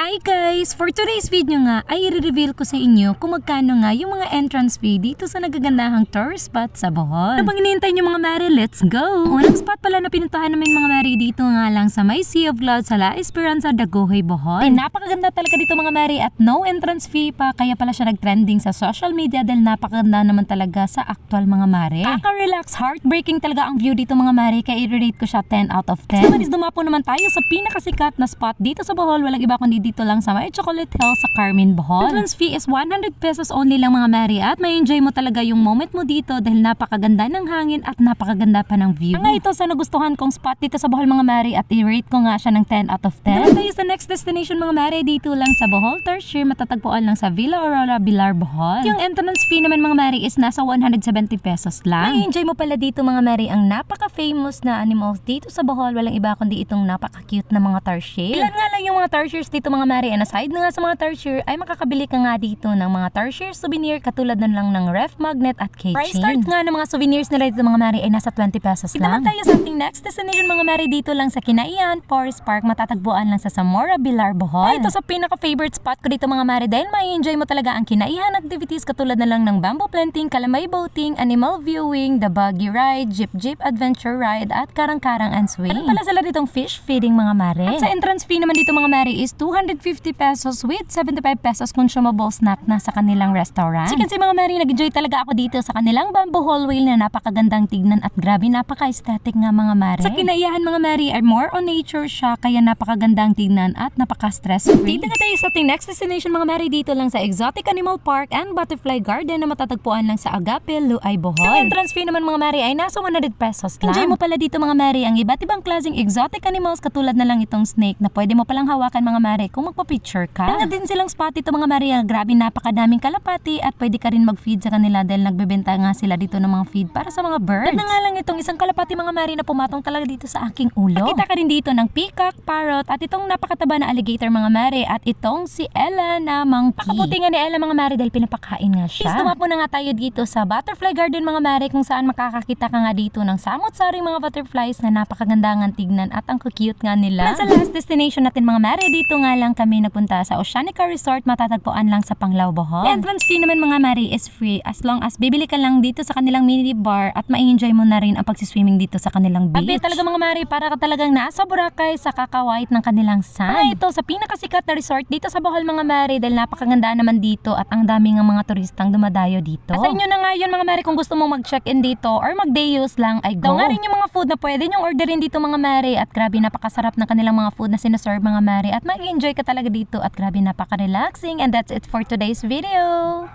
Hi guys! For today's video nga ay i-reveal ko sa inyo kung magkano nga yung mga entrance fee dito sa nagagandahang tourist spot sa Bohol. Ano bang hinihintay nyo mga Mare? Let's go! Unang spot pala na pinuntahan namin mga Mare dito nga lang sa may Sea of Clouds sa La Esperanza, Daguhoy, Bohol. Ay napakaganda talaga dito mga Mare at no entrance fee pa kaya pala siya nag-trending sa social media dahil napakaganda naman talaga sa actual mga Mare. Kaka-relax, heartbreaking talaga ang view dito mga Mare kaya i-rate ko siya 10 out of 10. So dumapo naman tayo sa pinakasikat na spot dito sa Bohol. Walang iba kundi dito lang sa may Chocolate Hill sa Carmen, Bohol. Entrance fee is 100 pesos only lang mga Mare at may enjoy mo talaga yung moment mo dito dahil napakaganda ng hangin at napakaganda pa ng view. Ang ito sa nagustuhan kong spot dito sa Bohol mga Mare at i-rate ko nga siya ng 10 out of 10. Naman tayo sa next destination mga Mare dito lang sa Bohol Tertiary, matatagpuan lang sa Villa Aurora, Bilar, Bohol. Yung entrance fee naman mga Mare is nasa 170 pesos lang. May enjoy mo pala dito mga Mare ang napaka-famous na animals dito sa Bohol. Walang iba kundi itong napaka-cute na mga tarsier. Ilan nga lang yung mga tarsiers dito mga Mare, and aside na nga sa mga tarsier ay makakabili ka nga dito ng mga tarsier souvenir katulad na lang ng ref magnet at keychain. Price start nga ng mga souvenirs nila dito mga Mare ay nasa 20 pesos lang. Naman tayo sa ating next destination mga Mare dito lang sa Kinaian Forest Park, matatagpuan lang sa Zamora, Bilar, Bohol. Ay, ito sa pinaka-favorite spot ko dito mga Mare dahil ma-enjoy mo talaga ang Kinaian activities katulad na lang ng bamboo planting, calamay boating, animal viewing, the buggy ride, jeep adventure ride at karang-karang and swing. Ano pala sila ditong fish feeding mga Mare? At sa entrance fee naman dito mga Mare is 250 pesos with 75 pesos consumable snack na sa kanilang restaurant. So, kasi mga Mare, nag-enjoy talaga ako dito sa kanilang bamboo hallway na napakagandang tignan at grabe napaka-aesthetic nga mga Mare. Sa Kinaian mga Mare ay more on nature siya kaya napakagandang tignan at napaka-stress free. Dito na tayo sa ating next destination mga Mare dito lang sa Exotic Animal Park and Butterfly Garden na matatagpuan lang sa Agape, Luay, Bohol. Yung entrance fee naman mga Mare ay nasa 100 pesos lang. Enjoy mo pala dito mga Mare ang iba't ibang klaseng exotic animals katulad na lang itong snake na pwede mo palang hawakan mga Mare kung magpa-picture ka. Nga din silang spot dito mga Mare, grabe napakadaming kalapati at pwede ka rin mag-feed sa kanila dahil nagbebenta nga sila dito ng mga feed para sa mga birds. At na nga lang itong isang kalapati mga Mare na pumatong talaga dito sa aking ulo. Nakita ka rin dito ng peacock, parrot at itong napakataba na alligator mga Mare at itong si Ella na monkey. Pakaputi nga ni Ella mga Mare dahil pinapakain nga siya. Please dumapo na nga tayo dito sa Butterfly Garden mga Mare kung saan makakakita ka nga dito ng samot-saring mga butterflies na napakaganda nga tignan at ang cute nga nila. At sa last destination natin mga Mare, dito nga lang kami nagpunta sa Oceanica Resort, matatagpuan lang sa Panglao, Bohol. Entrance fee naman mga Mare is free as long as bibili ka lang dito sa kanilang mini bar at ma-enjoy mo na rin ang pagsiswimming dito sa kanilang beach. At talaga mga Mare, para ka talagang nasa Boracay sa kakawait ng kanilang sand. Ito sa pinakasikat na resort dito sa Bohol mga Mare dahil napakaganda naman dito at ang daming mga turistang dumadayo dito. Sa inyo na nga yun mga Mare, kung gusto mong mag-check-in dito or mag-day use lang ay go. Ito nga rin yung mga food na pwede nyong orderin dito mga Mare at grabe napakasarap ng kanilang mga food na sinaserve mga Mare at mag-enjoy ka talaga dito at grabe napaka-relaxing. And that's it for today's video.